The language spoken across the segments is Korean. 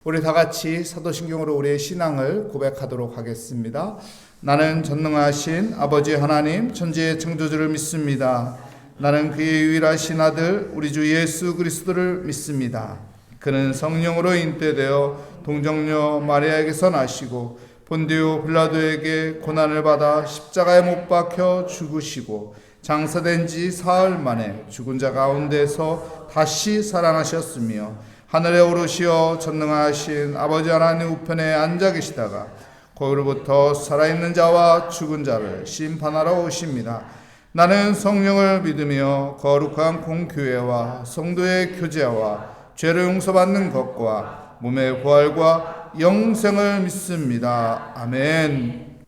우리 다 같이 사도신경으로 우리의 신앙을 고백하도록 하겠습니다. 나는 전능하신 아버지 하나님 천지의 창조주를 믿습니다. 나는 그의 유일하신 아들 우리 주 예수 그리스도를 믿습니다. 그는 성령으로 잉태되어 동정녀 마리아에게서 나시고 본디오 빌라도에게 고난을 받아 십자가에 못 박혀 죽으시고 장사된 지 사흘 만에 죽은 자 가운데서 다시 살아나셨으며 하늘에 오르시어 전능하신 아버지 하나님 우편에 앉아 계시다가 거기로부터 살아있는 자와 죽은 자를 심판하러 오십니다. 나는 성령을 믿으며 거룩한 공교회와 성도의 교제와 죄를 용서받는 것과 몸의 부활과 영생을 믿습니다. 아멘.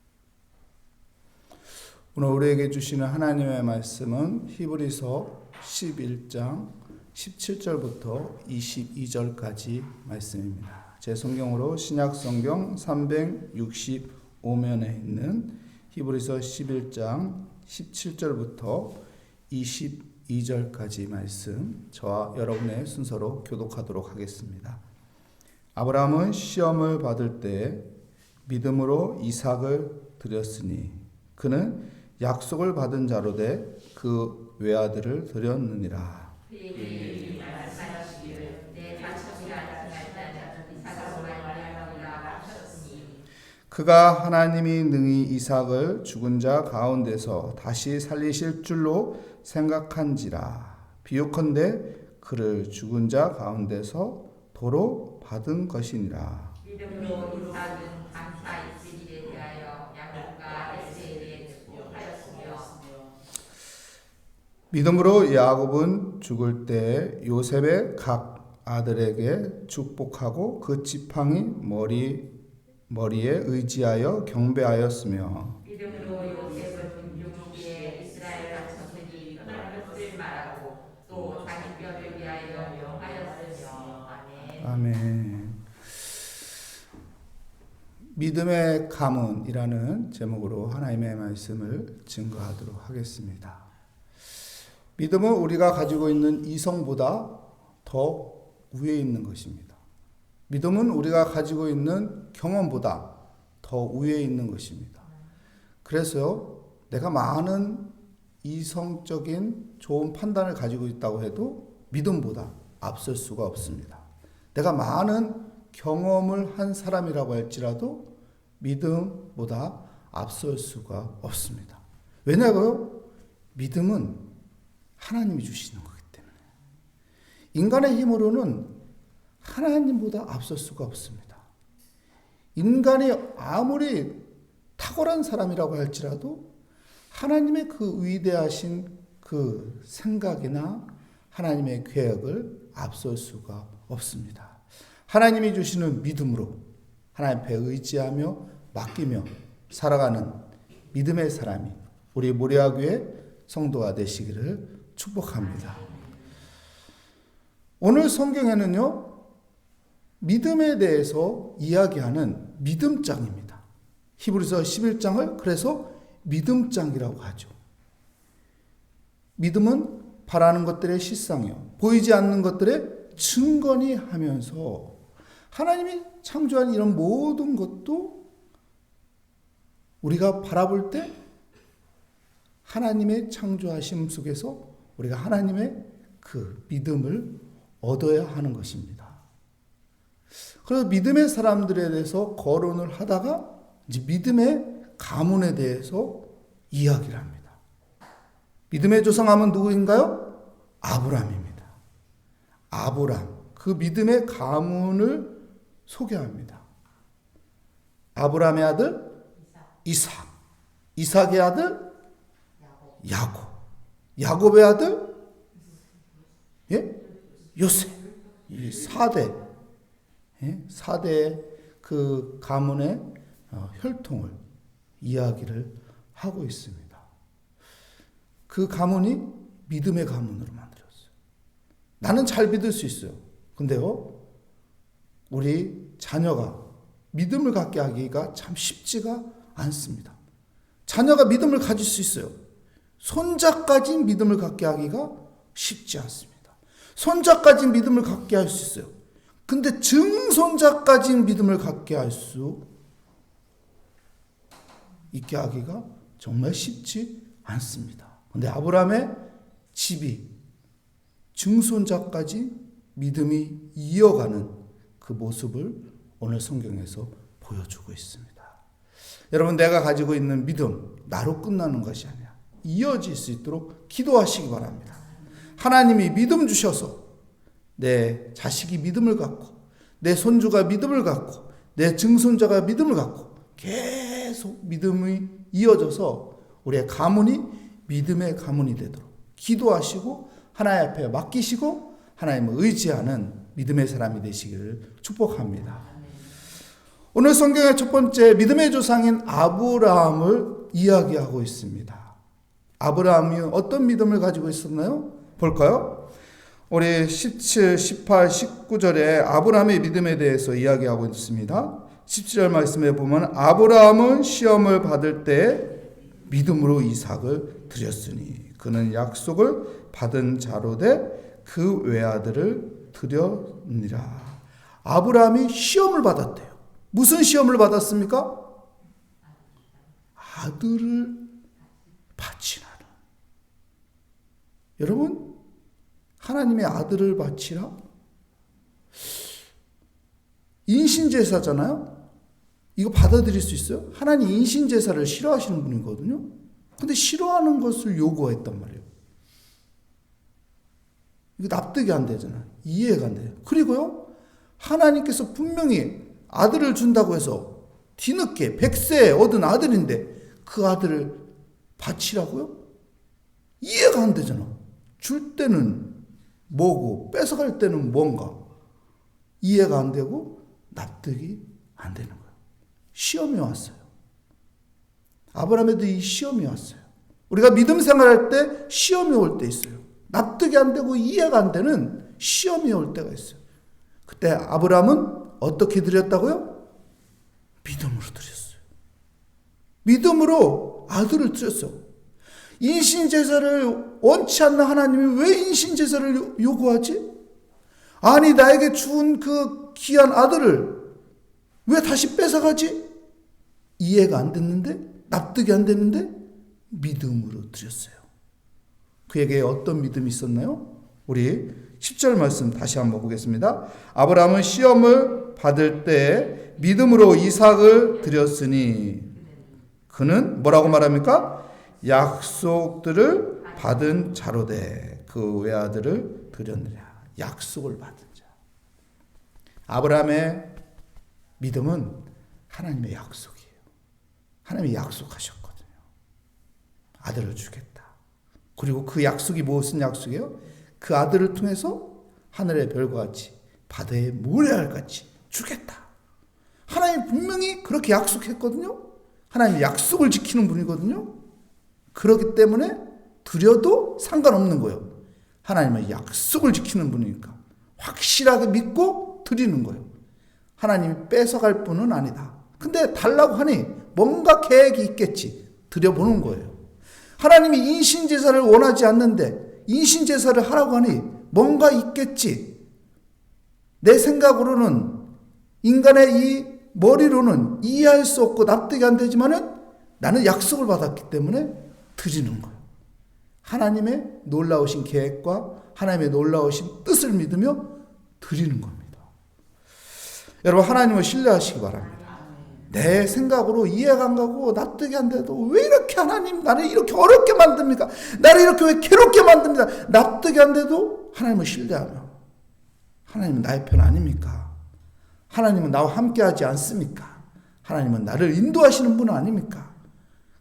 오늘 우리에게 주시는 하나님의 말씀은 히브리서 11장 17절부터 22절까지 말씀입니다. 제 성경으로 신약성경 365면에 있는 히브리서 11장 17절부터 22절까지 말씀, 저와 여러분의 순서로 교독하도록 하겠습니다. 아브라함은 시험을 받을 때 믿음으로 이삭을 드렸으니 그는 약속을 받은 자로 돼 그 외아들을 드렸느니라. 그가 하나님이 능히 이삭을 죽은 자 가운데서 다시 살리실 줄로 생각한지라. 비유컨대 그를 죽은 자 가운데서 도로 받은 것이니라. 믿음으로 이삭은 장차 있을 일에 대하여 야곱과 에세에게 축복하였으며 믿음으로 야곱은 죽을 때 요셉의 각 아들에게 축복하고 그 지팡이 머리에 의지하여 경배하였으며 믿음으로 요셉은 육기에 이스라엘 자손들이 떠난 것을 말하고 또 자기 뼈를 위하여 명하였으며 아멘. 아멘. 믿음의 가문이라는 제목으로 하나님의 말씀을 증거하도록 하겠습니다. 믿음은 우리가 가지고 있는 이성보다 더 위에 있는 것입니다. 믿음은 우리가 가지고 있는 경험보다 더 위에 있는 것입니다. 그래서 내가 많은 이성적인 좋은 판단을 가지고 있다고 해도 믿음보다 앞설 수가 없습니다. 내가 많은 경험을 한 사람이라고 할지라도 믿음보다 앞설 수가 없습니다. 왜냐고요? 믿음은 하나님이 주시는 거기 때문에. 인간의 힘으로는 하나님보다 앞설 수가 없습니다. 인간이 아무리 탁월한 사람이라고 할지라도 하나님의 그 위대하신 그 생각이나 하나님의 계획을 앞설 수가 없습니다. 하나님이 주시는 믿음으로 하나님 앞에 의지하며 맡기며 살아가는 믿음의 사람이 우리 모리아교회 성도가 되시기를 축복합니다. 오늘 성경에는요, 믿음에 대해서 이야기하는 믿음장입니다. 히브리서 11장을 그래서 믿음장이라고 하죠. 믿음은 바라는 것들의 실상이요, 보이지 않는 것들의 증거니 하면서 하나님이 창조한 이런 모든 것도 우리가 바라볼 때 하나님의 창조하심 속에서 우리가 하나님의 그 믿음을 얻어야 하는 것입니다. 그래서 믿음의 사람들에 대해서 거론을 하다가 이제 믿음의 가문에 대해서 이야기를 합니다. 믿음의 조상함은 누구인가요? 아브라함입니다. 아브라함, 그 믿음의 가문을 소개합니다. 아브라함의 아들 이삭, 이삭의 아들 야곱, 야곱의 아들 요셉. 이 4대 4대의 그 가문의 혈통을 이야기를 하고 있습니다. 그 가문이 믿음의 가문으로 만들었어요. 나는 잘 믿을 수 있어요. 근데요, 우리 자녀가 믿음을 갖게 하기가 참 쉽지가 않습니다. 자녀가 믿음을 가질 수 있어요. 손자까지 믿음을 갖게 하기가 쉽지 않습니다. 손자까지 믿음을 갖게 할 수 있어요. 근데 증손자까지 믿음을 갖게 할 수 있게 하기가 정말 쉽지 않습니다. 근데 아브라함의 집이 증손자까지 믿음이 이어가는 그 모습을 오늘 성경에서 보여주고 있습니다. 여러분, 내가 가지고 있는 믿음, 나로 끝나는 것이 아니라 이어질 수 있도록 기도하시기 바랍니다. 하나님이 믿음 주셔서 내 자식이 믿음을 갖고, 내 손주가 믿음을 갖고, 내 증손자가 믿음을 갖고 계속 믿음이 이어져서 우리의 가문이 믿음의 가문이 되도록 기도하시고 하나님 앞에 맡기시고 하나님을 의지하는 믿음의 사람이 되시기를 축복합니다. 오늘 성경의 첫 번째 믿음의 조상인 아브라함을 이야기하고 있습니다. 아브라함이 어떤 믿음을 가지고 있었나요? 볼까요? 우리 17, 18, 19절에 아브라함의 믿음에 대해서 이야기하고 있습니다. 17절 말씀에 보면 아브라함은 시험을 받을 때 믿음으로 이삭을 드렸으니 그는 약속을 받은 자로 돼 그 외아들을 드렸느니라. 아브라함이 시험을 받았대요. 무슨 시험을 받았습니까? 아들을 바치라는. 여러분, 하나님의 아들을 바치라? 인신제사잖아요? 이거 받아들일 수 있어요? 하나님 인신제사를 싫어하시는 분이거든요? 근데 싫어하는 것을 요구했단 말이에요. 이거 납득이 안 되잖아요. 이해가 안 돼요. 그리고요, 하나님께서 분명히 아들을 준다고 해서 뒤늦게 100세에 얻은 아들인데 그 아들을 바치라고요? 이해가 안 되잖아. 줄 때는 뭐고 뺏어갈 때는 뭔가 이해가 안 되고 납득이 안 되는 거예요. 시험이 왔어요. 아브라함에도 이 시험이 왔어요. 우리가 믿음 생활할 때 시험이 올 때 있어요. 납득이 안 되고 이해가 안 되는 시험이 올 때가 있어요. 그때 아브라함은 어떻게 드렸다고요? 믿음으로 드렸어요. 믿음으로 아들을 드렸어요. 인신제사를 원치 않는 하나님이 왜 인신제사를 요구하지? 아니, 나에게 준 그 귀한 아들을 왜 다시 뺏어가지? 이해가 안 됐는데, 납득이 안 됐는데 믿음으로 드렸어요. 그에게 어떤 믿음이 있었나요? 우리 10절 말씀 다시 한번 보겠습니다. 아브라함은 시험을 받을 때 믿음으로 이삭을 드렸으니 그는 뭐라고 말합니까? 약속들을 받은 자로 돼 그 외아들을 드렸느냐. 약속을 받은 자. 아브라함의 믿음은 하나님의 약속이에요. 하나님이 약속하셨거든요. 아들을 주겠다. 그리고 그 약속이 무슨 약속이에요? 그 아들을 통해서 하늘의 별과 같이 바다의 모래알같이 주겠다. 하나님 분명히 그렇게 약속했거든요. 하나님 약속을 지키는 분이거든요. 그렇기 때문에 드려도 상관없는 거예요. 하나님은 약속을 지키는 분이니까 확실하게 믿고 드리는 거예요. 하나님이 뺏어갈 분은 아니다. 근데 달라고 하니 뭔가 계획이 있겠지. 드려보는 거예요. 하나님이 인신제사를 원하지 않는데 인신제사를 하라고 하니 뭔가 있겠지. 내 생각으로는, 인간의 이 머리로는 이해할 수 없고 납득이 안 되지만은 나는 약속을 받았기 때문에 드리는 거예요. 하나님의 놀라우신 계획과 하나님의 놀라우신 뜻을 믿으며 드리는 겁니다. 여러분, 하나님을 신뢰하시기 바랍니다. 내 생각으로 이해가 안 가고 납득이 안 돼도 왜 이렇게 하나님 나를 이렇게 어렵게 만듭니까? 나를 이렇게 왜 괴롭게 만듭니다. 납득이 안 돼도 하나님을 신뢰하며, 하나님은 나의 편 아닙니까? 하나님은 나와 함께하지 않습니까? 하나님은 나를 인도하시는 분 아닙니까?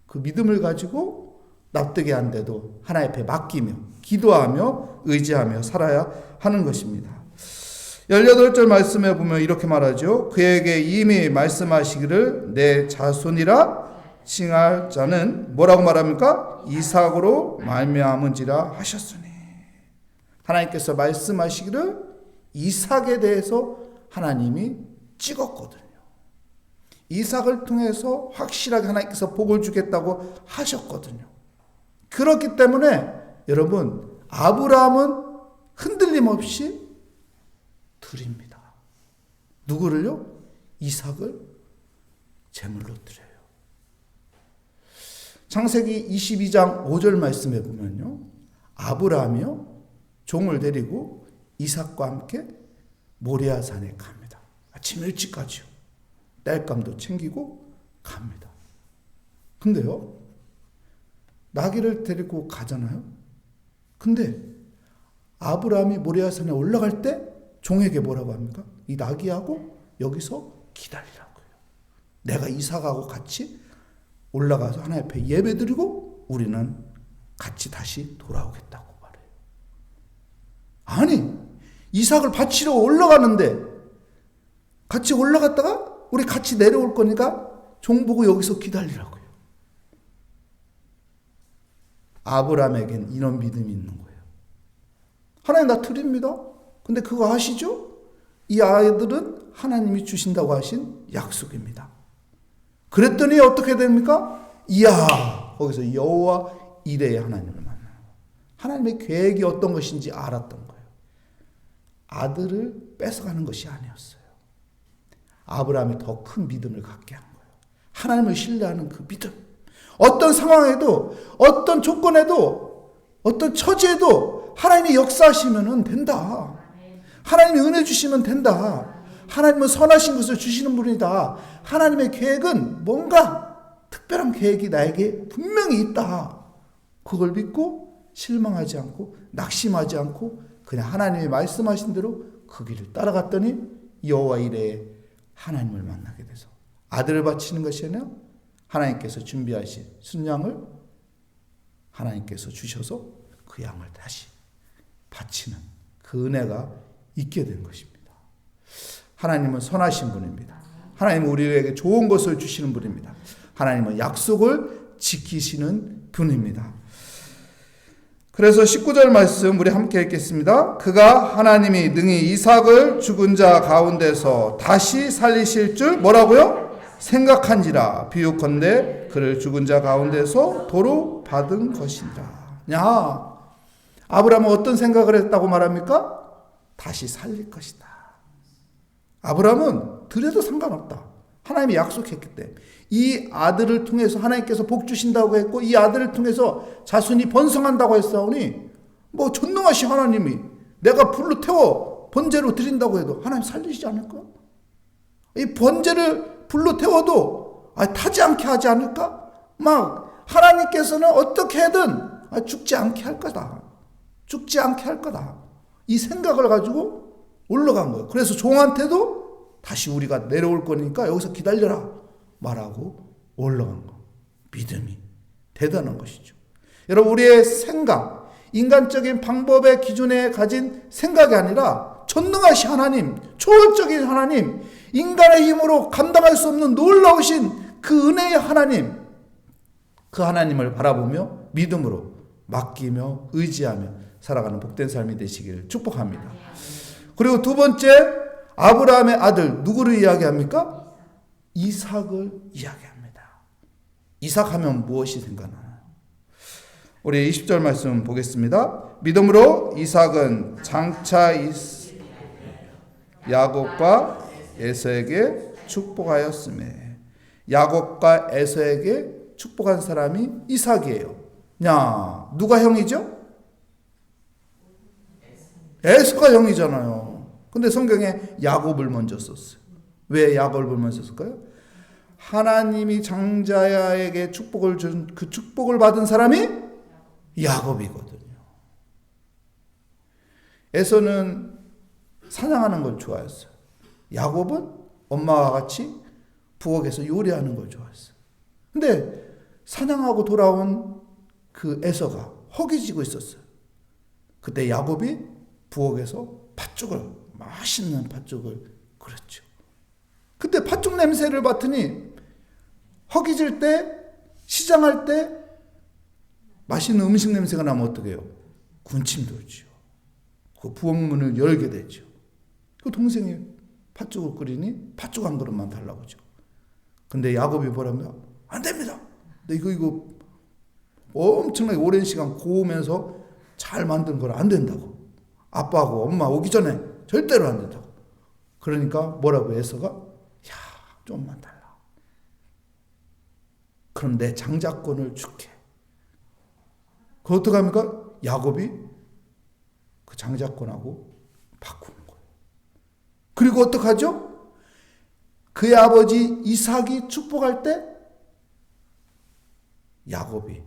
그 믿음을 가지고 납득이 안 돼도 하나님 앞에 맡기며 기도하며 의지하며 살아야 하는 것입니다. 18절 말씀에 보면 이렇게 말하죠. 그에게 이미 말씀하시기를 내 자손이라 칭할 자는 뭐라고 말합니까? 이삭으로 말미암은지라 하셨으니. 하나님께서 말씀하시기를 이삭에 대해서 하나님이 찍었거든요. 이삭을 통해서 확실하게 하나님께서 복을 주겠다고 하셨거든요. 그렇기 때문에 여러분, 아브라함은 흔들림 없이 드립니다. 누구를요? 이삭을 제물로 드려요. 창세기 22장 5절 말씀에 보면요, 아브라함이요 종을 데리고 이삭과 함께 모리아산에 갑니다. 아침 일찍까지요. 땔감도 챙기고 갑니다. 근데요, 나귀를 데리고 가잖아요. 근데 아브라함이 모리아산에 올라갈 때 종에게 뭐라고 합니까? 이 나귀하고 여기서 기다리라고요. 내가 이삭하고 같이 올라가서 하나님 앞에 예배드리고 우리는 같이 다시 돌아오겠다고 말해요. 아니, 이삭을 바치러 올라가는데 같이 올라갔다가 우리 같이 내려올 거니까 종 보고 여기서 기다리라고요. 아브라함에겐 이런 믿음이 있는 거예요. 하나님 나 드립니다. 근데 그거 아시죠? 이 아이들은 하나님이 주신다고 하신 약속입니다. 그랬더니 어떻게 됩니까? 이야, 거기서 여호와 이레의 하나님을 만나요. 하나님의 계획이 어떤 것인지 알았던 거예요. 아들을 뺏어가는 것이 아니었어요. 아브라함이 더 큰 믿음을 갖게 한 거예요. 하나님을 신뢰하는 그 믿음. 어떤 상황에도, 어떤 조건에도, 어떤 처지에도 하나님이 역사하시면 된다. 하나님이 은혜 주시면 된다. 하나님은 선하신 것을 주시는 분이다. 하나님의 계획은 뭔가 특별한 계획이 나에게 분명히 있다. 그걸 믿고 실망하지 않고 낙심하지 않고 그냥 하나님이 말씀하신 대로 그 길을 따라갔더니 여호와 이레의 하나님을 만나게 돼서 아들을 바치는 것이 아니라 하나님께서 준비하신 순양을 하나님께서 주셔서 그 양을 다시 바치는 그 은혜가 있게 된 것입니다. 하나님은 선하신 분입니다. 하나님은 우리에게 좋은 것을 주시는 분입니다. 하나님은 약속을 지키시는 분입니다. 그래서 19절 말씀 우리 함께 읽겠습니다. 그가 하나님이 능히 이삭을 죽은 자 가운데서 다시 살리실 줄 뭐라고요? 생각한지라 비유컨대 그를 죽은 자 가운데서 도로 받은 것이니라. 야, 아브라함은 어떤 생각을 했다고 말합니까? 다시 살릴 것이다. 아브라함은 드려도 상관없다. 하나님이 약속했기 때문에 이 아들을 통해서 하나님께서 복 주신다고 했고 이 아들을 통해서 자손이 번성한다고 했사오니 뭐 전능하신 하나님이 내가 불로 태워 번제로 드린다고 해도 하나님 살리시지 않을까? 이 번제를 불로 태워도 타지 않게 하지 않을까? 막 하나님께서는 어떻게든 죽지 않게 할 거다. 죽지 않게 할 거다. 이 생각을 가지고 올라간 거예요. 그래서 종한테도 다시 우리가 내려올 거니까 여기서 기다려라 말하고 올라간 거. 믿음이 대단한 것이죠. 여러분, 우리의 생각, 인간적인 방법의 기준에 가진 생각이 아니라 전능하신 하나님, 초월적인 하나님, 인간의 힘으로 감당할 수 없는 놀라우신 그 은혜의 하나님, 그 하나님을 바라보며 믿음으로 맡기며 의지하며 살아가는 복된 삶이 되시기를 축복합니다. 그리고 두 번째, 아브라함의 아들 누구를 이야기합니까? 이삭을 이야기합니다. 이삭하면 무엇이 생각나나요? 우리 20절 말씀 보겠습니다. 믿음으로 이삭은 장차 야곱과 에서에게 축복하였으며 야곱과 에서에게 축복한 사람이 이삭이에요. 야, 누가 형이죠? 에서가 형이잖아요. 근데 성경에 야곱을 먼저 썼어요. 왜 야곱을 먼저 썼을까요? 하나님이 장자에게 축복을 준 그 축복을 받은 사람이 야곱이거든요. 에서는 사냥하는 걸 좋아했어요. 야곱은 엄마와 같이 부엌에서 요리하는 걸 좋아했어요. 근데 사냥하고 돌아온 그 에서가 허기지고 있었어요. 그때 야곱이 부엌에서 팥죽을, 맛있는 팥죽을 끓였죠. 그때 팥죽 냄새를 맡으니 허기질 때, 시장할 때 맛있는 음식 냄새가 나면 어떻게 해요? 군침 돌죠. 그 부엌 문을 열게 되죠. 그 동생이 팥죽을 끓이니 팥죽 한 그릇만 달라고 하죠. 근데 야곱이 뭐라면 안 됩니다. 이거 엄청나게 오랜 시간 고우면서 잘 만든 걸 안 된다고. 아빠하고 엄마 오기 전에 절대로 안 된다고. 그러니까 뭐라고 에서가? 야, 좀만 달라. 그럼 내 장자권을 줄게. 그 어떡합니까? 야곱이 그 장자권하고 바꾸는 거예요. 그리고 어떡하죠? 그의 아버지 이삭이 축복할 때 야곱이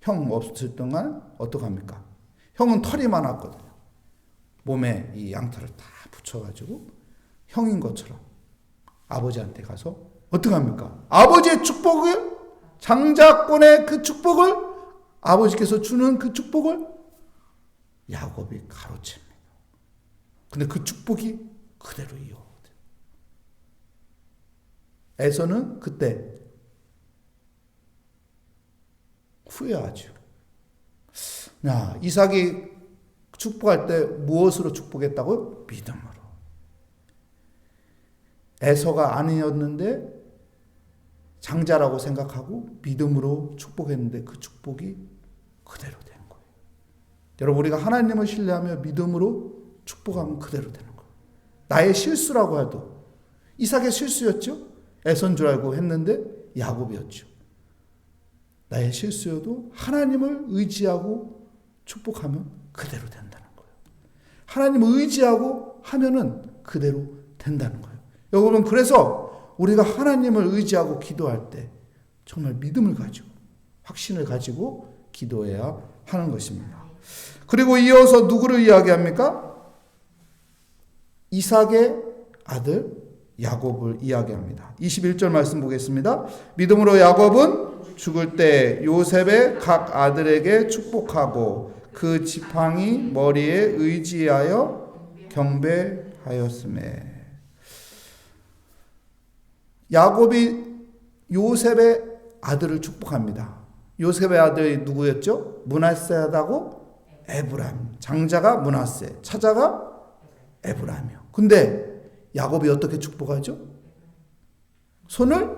형 없을 동안 어떡합니까? 형은 털이 많았거든요. 몸에 이 양털을 다 붙여가지고 형인 것처럼 아버지한테 가서 어떡합니까? 아버지의 축복을, 장자권의 그 축복을, 아버지께서 주는 그 축복을 야곱이 가로챕니다. 근데 그 축복이 그대로 이어오거든요. 에서는 그때 후회하죠. 야, 이삭이 축복할 때 무엇으로 축복했다고요? 믿음으로. 에서가 아니었는데 장자라고 생각하고 믿음으로 축복했는데 그 축복이 그대로 된 거예요. 여러분, 우리가 하나님을 신뢰하며 믿음으로 축복하면 그대로 되는 거예요. 나의 실수라고 해도 이삭의 실수였죠. 에서인 줄 알고 했는데 야곱이었죠. 나의 실수여도 하나님을 의지하고 축복하면 그대로 된다는 거예요. 하나님을 의지하고 하면은 그대로 된다는 거예요. 여러분, 그래서 우리가 하나님을 의지하고 기도할 때 정말 믿음을 가지고 확신을 가지고 기도해야 하는 것입니다. 그리고 이어서 누구를 이야기합니까? 이삭의 아들 야곱을 이야기합니다. 21절 말씀 보겠습니다. 믿음으로 야곱은 죽을 때 요셉의 각 아들에게 축복하고 그 지팡이 머리에 의지하여 경배하였으매. 야곱이 요셉의 아들을 축복합니다. 요셉의 아들이 누구였죠? 므낫세하고 에브라임. 장자가 므낫세, 차자가 에브라임이요. 근데 야곱이 어떻게 축복하죠? 손을,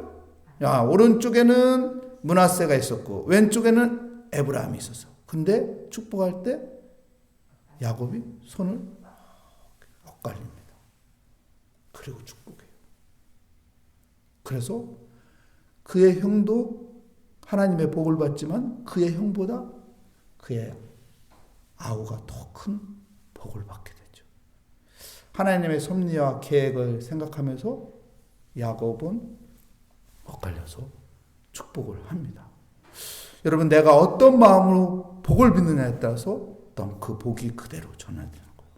오른쪽에는 므낫세가 있었고 왼쪽에는 에브라임이 있었어. 근데 축복할 때 야곱이 손을 엇갈립니다. 그리고 축복해요. 그래서 그의 형도 하나님의 복을 받지만 그의 형보다 그의 아우가 더 큰 복을 받게 되죠. 하나님의 섭리와 계획을 생각하면서 야곱은 엇갈려서 축복을 합니다. 여러분, 내가 어떤 마음으로 복을 빚느냐에 따라서 어떤 그 복이 그대로 전환되는 거예요.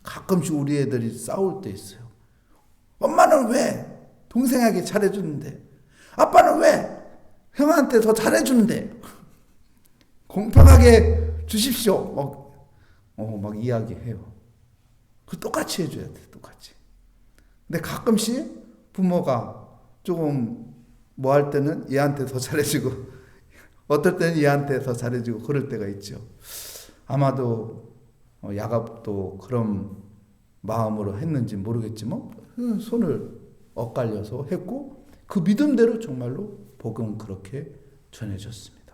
가끔씩 우리 애들이 싸울 때 있어요. 엄마는 왜 동생에게 잘해주는데, 아빠는 왜 형한테 더 잘해주는데, 공평하게 주십시오. 막 이야기해요. 그 똑같이 해줘야 돼, 똑같이. 근데 가끔씩 부모가 조금 뭐 할 때는 얘한테 더 잘해주고, 어떨 때는 얘한테 더 잘해주고, 그럴 때가 있죠. 아마도 야곱도 그런 마음으로 했는지 모르겠지만, 손을 엇갈려서 했고, 그 믿음대로 정말로 복음 그렇게 전해졌습니다.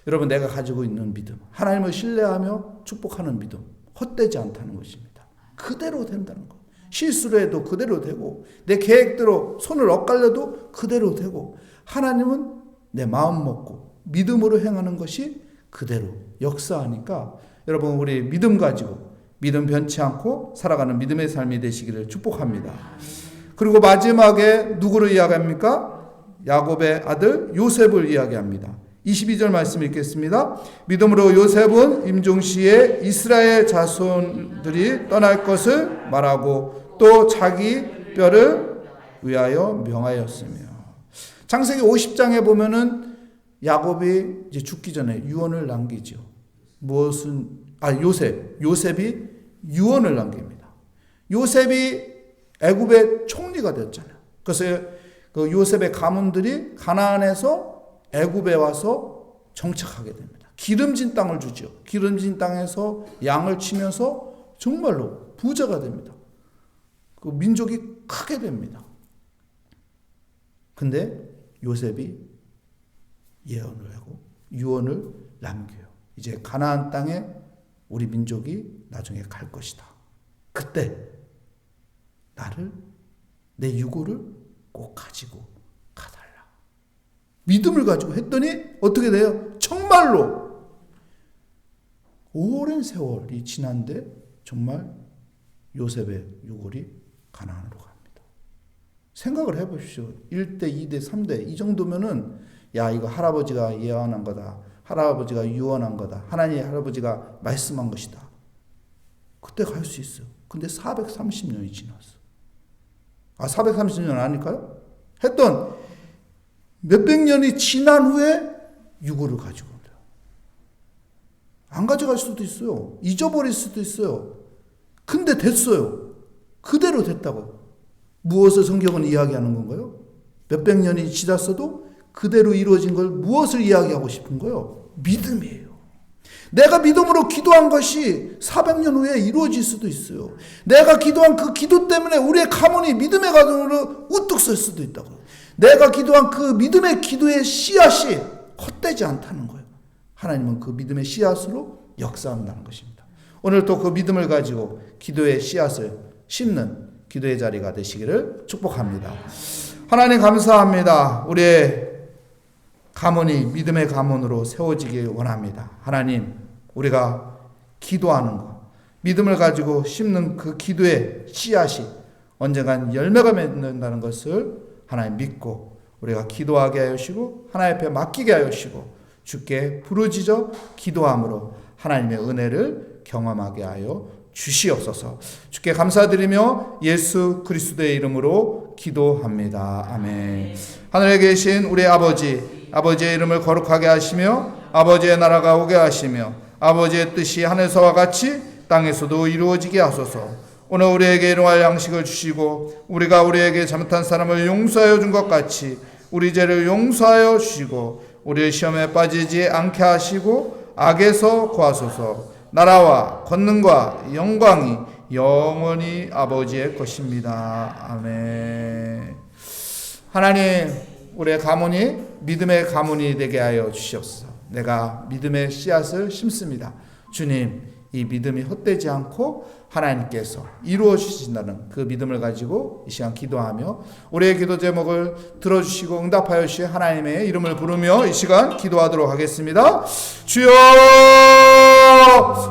여러분, 내가 가지고 있는 믿음, 하나님을 신뢰하며 축복하는 믿음, 헛되지 않다는 것입니다. 그대로 된다는 것. 실수를 해도 그대로 되고, 내 계획대로 손을 엇갈려도 그대로 되고, 하나님은 내 마음 먹고 믿음으로 행하는 것이 그대로 역사하니까, 여러분, 우리 믿음 가지고 믿음 변치 않고 살아가는 믿음의 삶이 되시기를 축복합니다. 그리고 마지막에 누구를 이야기합니까? 야곱의 아들 요셉을 이야기합니다. 22절 말씀 읽겠습니다. 믿음으로 요셉은 임종시에 이스라엘 자손들이 떠날 것을 말하고 또 자기 뼈를 위하여 명하였으며. 창세기 50장에 보면은 야곱이 이제 죽기 전에 유언을 남기죠. 요셉이 유언을 남깁니다. 요셉이 애굽의 총리가 되었잖아요. 그래서 그 요셉의 가문들이 가나안에서 애굽에 와서 정착하게 됩니다. 기름진 땅을 주죠. 기름진 땅에서 양을 치면서 정말로 부자가 됩니다. 그 민족이 크게 됩니다. 근데 요셉이 예언을 하고 유언을 남겨요. 이제 가나안 땅에 우리 민족이 나중에 갈 것이다. 그때 나를, 내 유고를 꼭 가지고 가달라. 믿음을 가지고 했더니 어떻게 돼요? 정말로 오랜 세월이 지난데 정말 요셉의 유골이 가나안으로 갑니다. 생각을 해보십시오. 1대, 2대, 3대 이 정도면은 야, 이거 할아버지가 예언한 거다. 할아버지가 유언한 거다. 하나님의 할아버지가 말씀한 것이다. 그때 갈 수 있어요. 근데 430년이 지났어. 430년 아닐까요? 했던 몇백 년이 지난 후에 유고를 가지고 온다. 안 가져갈 수도 있어요. 잊어버릴 수도 있어요. 근데 됐어요. 그대로 됐다고. 무엇을 성경은 이야기하는 건가요? 몇백 년이 지났어도 그대로 이루어진 걸 무엇을 이야기하고 싶은 거예요? 믿음이에요. 내가 믿음으로 기도한 것이 400년 후에 이루어질 수도 있어요. 내가 기도한 그 기도 때문에 우리의 가문이 믿음의 가문으로 우뚝 설 수도 있다고. 내가 기도한 그 믿음의 기도의 씨앗이 헛되지 않다는 거예요. 하나님은 그 믿음의 씨앗으로 역사한다는 것입니다. 오늘 또 그 믿음을 가지고 기도의 씨앗을 심는 기도의 자리가 되시기를 축복합니다. 하나님 감사합니다. 우리의 가문이 믿음의 가문으로 세워지길 원합니다. 하나님, 우리가 기도하는 것, 믿음을 가지고 심는 그 기도의 씨앗이 언젠간 열매가 맺는다는 것을 하나님 믿고 우리가 기도하게 하여 주시고 하나님 앞에 맡기게 하여 주시고 주께 부르짖어 기도함으로 하나님의 은혜를 경험하게 하여 주시옵소서. 주께 감사드리며 예수 그리스도의 이름으로 기도합니다. 아멘. 하늘에 계신 우리 아버지의 이름을 거룩하게 하시며 아버지의 나라가 오게 하시며 아버지의 뜻이 하늘에서와 같이 땅에서도 이루어지게 하소서. 오늘 우리에게 일용할 양식을 주시고 우리가 우리에게 잘못한 사람을 용서하여 준 것 같이 우리 죄를 용서하여 주시고 우리의 시험에 빠지지 않게 하시고 악에서 구하소서. 나라와 권능과 영광이 영원히 아버지의 것입니다. 아멘. 하나님, 우리의 가문이 믿음의 가문이 되게 하여 주시옵소서. 내가 믿음의 씨앗을 심습니다. 주님, 이 믿음이 헛되지 않고 하나님께서 이루어 주신다는 그 믿음을 가지고 이 시간 기도하며 우리의 기도 제목을 들어주시고 응답하여 주신 하나님의 이름을 부르며 이 시간 기도하도록 하겠습니다. 주여,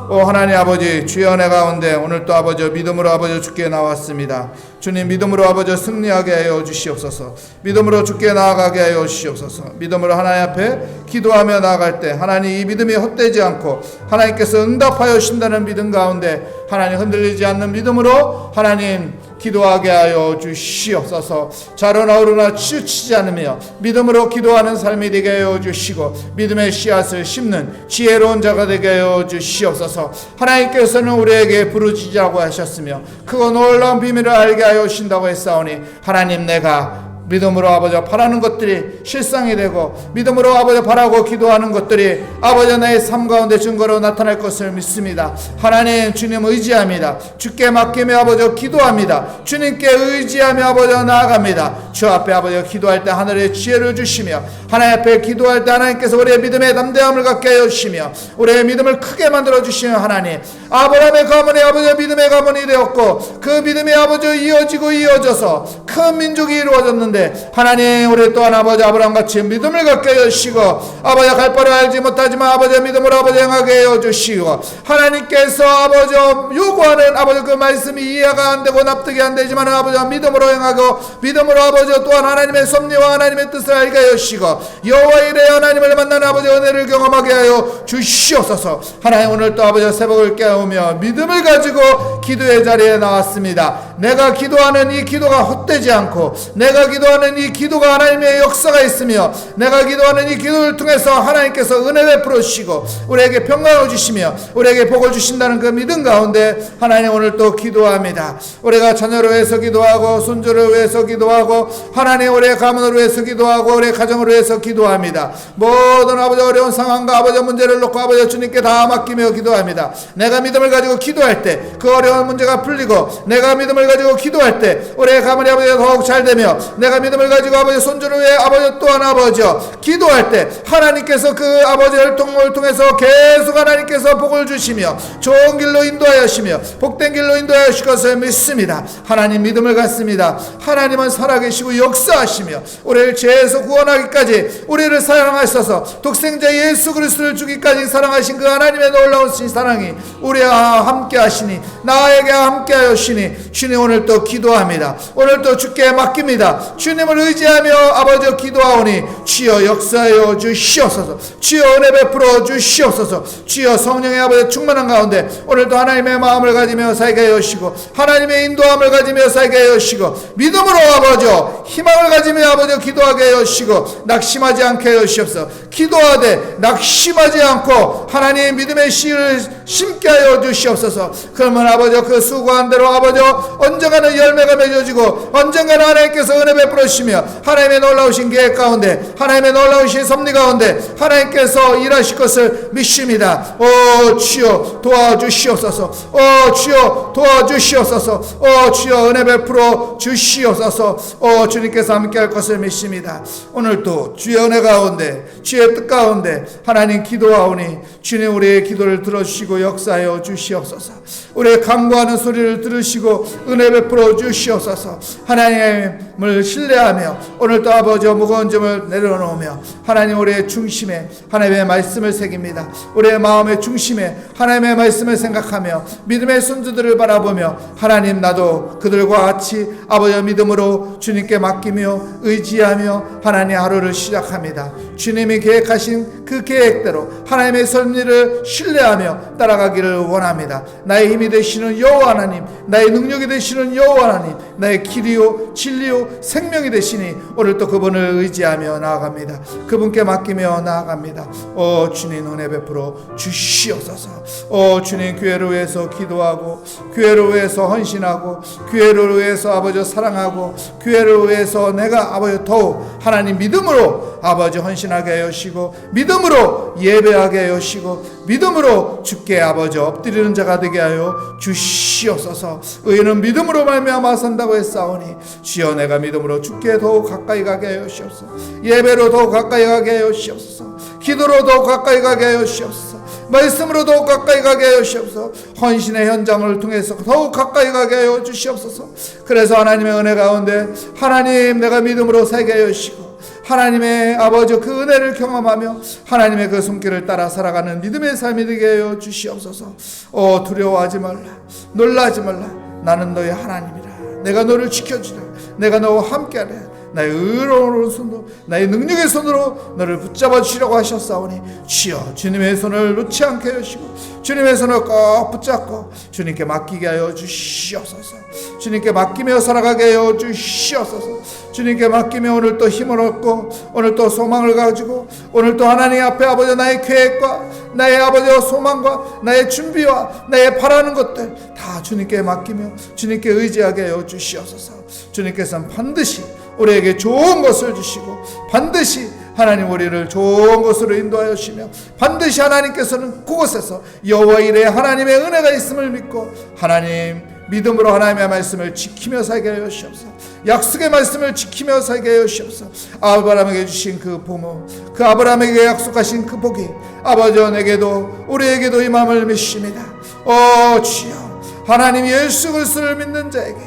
오 하나님 아버지, 주여 내 가운데 오늘 또 아버지 믿음으로 아버지 주께 나왔습니다. 주님, 믿음으로 아버지 승리하게 하여 주시옵소서. 믿음으로 주께 나아가게 하여 주시옵소서. 믿음으로 하나님 앞에 기도하며 나아갈 때 하나님 이 믿음이 헛되지 않고 하나님께서 응답하여 주신다는 믿음 가운데 하나님 흔들리지 않는 믿음으로 하나님 기도하게 하여 주시옵소서. 자로나 오르나 치우치지 않으며 믿음으로 기도하는 삶이 되게 하여 주시고 믿음의 씨앗을 심는 지혜로운 자가 되게 하여 주시옵소서. 하나님께서는 우리에게 부르짖으라고 하셨으며 크고 놀라운 비밀을 알게 하여 주신다고 했사오니 하나님, 내가 믿음으로 아버지 바라는 것들이 실상이 되고 믿음으로 아버지 바라고 기도하는 것들이 아버지 나의 삶 가운데 증거로 나타날 것을 믿습니다. 하나님, 주님 의지합니다. 주께 맡기며 아버지 기도합니다. 주님께 의지하며 아버지 나아갑니다. 주 앞에 아버지 기도할 때 하늘의 지혜를 주시며 하나님 앞에 기도할 때 하나님께서 우리의 믿음의 담대함을 갖게 하여 주시며 우리의 믿음을 크게 만들어 주시며 하나님, 아브라함의 가문이 아버지 믿음의 가문이 되었고 그 믿음이 아버지 이어지고 이어져서 큰 민족이 이루어졌는데 하나님, 우리 또한 아버지 아브라함같이 믿음을 갖게 해주시고 아버지 갈 바를 알지 못하지만 아버지 믿음으로 아버지 행하게 해주시고 하나님께서 아버지 요구하는 아버지 그 말씀이 이해가 안 되고 납득이 안 되지만 아버지 믿음으로 행하고 믿음으로 아버지 또한 하나님의 섭리와 하나님의 뜻을 알게 해주시고 여호와 이레 하나님을 만나는 아버지 은혜를 경험하게 하여 주시옵소서. 하나님, 오늘 또 아버지 새벽을 깨우며 믿음을 가지고 기도의 자리에 나왔습니다. 내가 기도하는 이 기도가 헛되지 않고 내가 기도하는 이 기도가 하나님의 역사가 있으며 내가 기도하는 이 기도를 통해서 하나님께서 은혜 베풀어 주시고 우리에게 평강을 주시며 우리에게 복을 주신다는 그 믿음 가운데 하나님, 오늘 또 기도합니다. 우리가 자녀를 위해서 기도하고 손주를 위해서 기도하고 하나님 우리의 가문을 위해서 기도하고 우리의 가정을 위해서 기도합니다. 모든 아버지 어려운 상황과 아버지 문제를 놓고 아버지 주님께 다 맡기며 기도합니다. 내가 믿음을 가지고 기도할 때 그 어려운 문제가 풀리고 내가 믿음을 믿음을 가지고 기도할 때 우리의 가문이 아버지가 더욱 잘되며, 내가 믿음을 가지고 아버지 손주를 위해 아버지 또한 아버지여 기도할 때 하나님께서 그 아버지를 통해서 계속 하나님께서 복을 주시며 좋은 길로 인도하시며 복된 길로 인도하실 것을 믿습니다. 하나님 믿음을 갖습니다. 하나님은 살아계시고 역사하시며 우리를 죄에서 구원하기까지 우리를 사랑하셔서 독생자 예수 그리스도를 주기까지 사랑하신 그 하나님의 놀라운 사랑이 우리와 함께 하시니, 나에게 함께 하시니, 주님 오늘 또 기도합니다. 오늘 또 주께 맡깁니다. 주님을 의지하며 아버지 기도하오니 주여 역사하여 주시옵소서. 주여 은혜 베풀어 주시옵소서. 주여 성령의 아버지 충만한 가운데 오늘도 하나님의 마음을 가지며 살게 하시고 하나님의 인도함을 가지며 살게 하시고 믿음으로 아버지 희망을 가지며 아버지 기도하게 하시고 낙심하지 않게 하시옵소서. 기도하되 낙심하지 않고 하나님의 믿음의 씨를 심게 하여 주시옵소서. 그러면 아버지 그 수고한 대로 아버지 언젠가는 열매가 맺어지고 언젠가는 하나님께서 은혜 베풀으시며 하나님의 놀라우신 계획 가운데, 하나님의 놀라우신 섭리 가운데 하나님께서 일하실 것을 믿습니다. 오 주여 도와주시옵소서. 오 주여 도와주시옵소서. 오 주여 은혜 베풀어 주시옵소서. 오 주님께서 함께 할 것을 믿습니다. 오늘도 주의 은혜 가운데 주의 뜻 가운데 하나님 기도하오니 주님 우리의 기도를 들어주시고 역사하여 주시옵소서. 우리의 간구하는 소리를 들으시고 은혜 베풀어 주시옵소서. 하나님을 신뢰하며 오늘도 아버지 무거운 점을 내려놓으며 하나님 우리의 중심에 하나님의 말씀을 새깁니다. 우리의 마음의 중심에 하나님의 말씀을 생각하며 믿음의 손주들을 바라보며 하나님 나도 그들과 같이 아버지 믿음으로 주님께 맡기며 의지하며 하나님 하루를 시작합니다. 주님이 계획하신 그 계획대로 하나님의 섭리를 신뢰하며 따라가기를 원합니다. 나의 힘이 되시는 여호와 하나님, 나의 능력이 되시는 여호와 하나님, 나의 길이요 진리요 생명이 되시니 오늘 또 그분을 의지하며 나아갑니다. 그분께 맡기며 나아갑니다. 오 주님 은혜 베풀어 주시옵소서. 오 주님 교회를 위해서 기도하고 교회를 위해서 헌신하고 교회를 위해서 아버지 사랑하고 교회를 위해서 내가 아버지 더욱 하나님 믿음으로 아버지 헌신하게 하시고 믿음으로 예배하게 하시고 믿음으로 주께 아버지 엎드리는 자가 되게 하여 주시옵소서. 의인은 믿음으로 말미암아 산다고 했사오니 주여 내가 믿음으로 주께 더욱 가까이 가게 하여 주시옵소서. 예배로 더욱 가까이 가게 하여 주시옵소서. 기도로 더욱 가까이 가게 하여 주시옵소서. 말씀으로 더욱 가까이 가게 하여 주시옵소서. 헌신의 현장을 통해서 더욱 가까이 가게 하여 주시옵소서. 그래서 하나님의 은혜 가운데 하나님 내가 믿음으로 살게 하여 주시고 하나님의 아버지 그 은혜를 경험하며 하나님의 그 손길을 따라 살아가는 믿음의 삶이 되게 하여 주시옵소서. 오 두려워하지 말라, 놀라지 말라. 나는 너의 하나님이라. 내가 너를 지켜주라. 내가 너와 함께하라. 나의 의로운 손으로 나의 능력의 손으로 너를 붙잡아 주시려고 하셨사오니 주여 주님의 손을 놓지 않게 하시고 주님의 손을 꼭 붙잡고 주님께 맡기게 하여 주시옵소서. 주님께 맡기며 살아가게 하여 주시옵소서. 주님께 맡기며 오늘 또 힘을 얻고 오늘 또 소망을 가지고 오늘 또 하나님 앞에 아버지 나의 계획과 나의 아버지와 소망과 나의 준비와 나의 바라는 것들 다 주님께 맡기며 주님께 의지하게 하여 주시옵소서. 주님께서는 반드시 우리에게 좋은 것을 주시고 반드시 하나님 우리를 좋은 곳으로 인도하여 주시며 반드시 하나님께서는 그곳에서 여호와 이레 하나님의 은혜가 있음을 믿고 하나님 믿음으로 하나님의 말씀을 지키며 살게 하여 주시옵소서. 약속의 말씀을 지키며 살게 하여 주시옵소서. 아브라함에게 주신 그 부모 그 아브라함에게 약속하신 그 복이 아버지 내게도 우리에게도 임함을 믿습니다. 오 주여 하나님 예수 그리스도를 믿는 자에게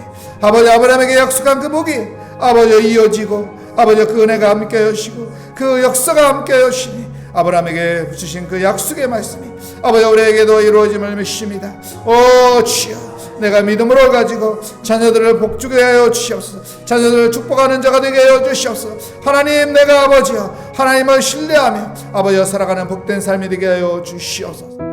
아버지 아브라함에게 약속한 그 복이 아버지 이어지고 아버지 그 은혜가 함께 하시고 그 역사가 함께 하시니 아브라함에게 주신 그 약속의 말씀이 아버지 우리에게도 이루어짐을 믿습니다. 오 주여 내가 믿음으로 가지고 자녀들을 복주게 하여 주시옵소서. 자녀들을 축복하는 자가 되게 하여 주시옵소서. 하나님 내가 아버지여 하나님을 신뢰하며 아버지와 살아가는 복된 삶이 되게 하여 주시옵소서.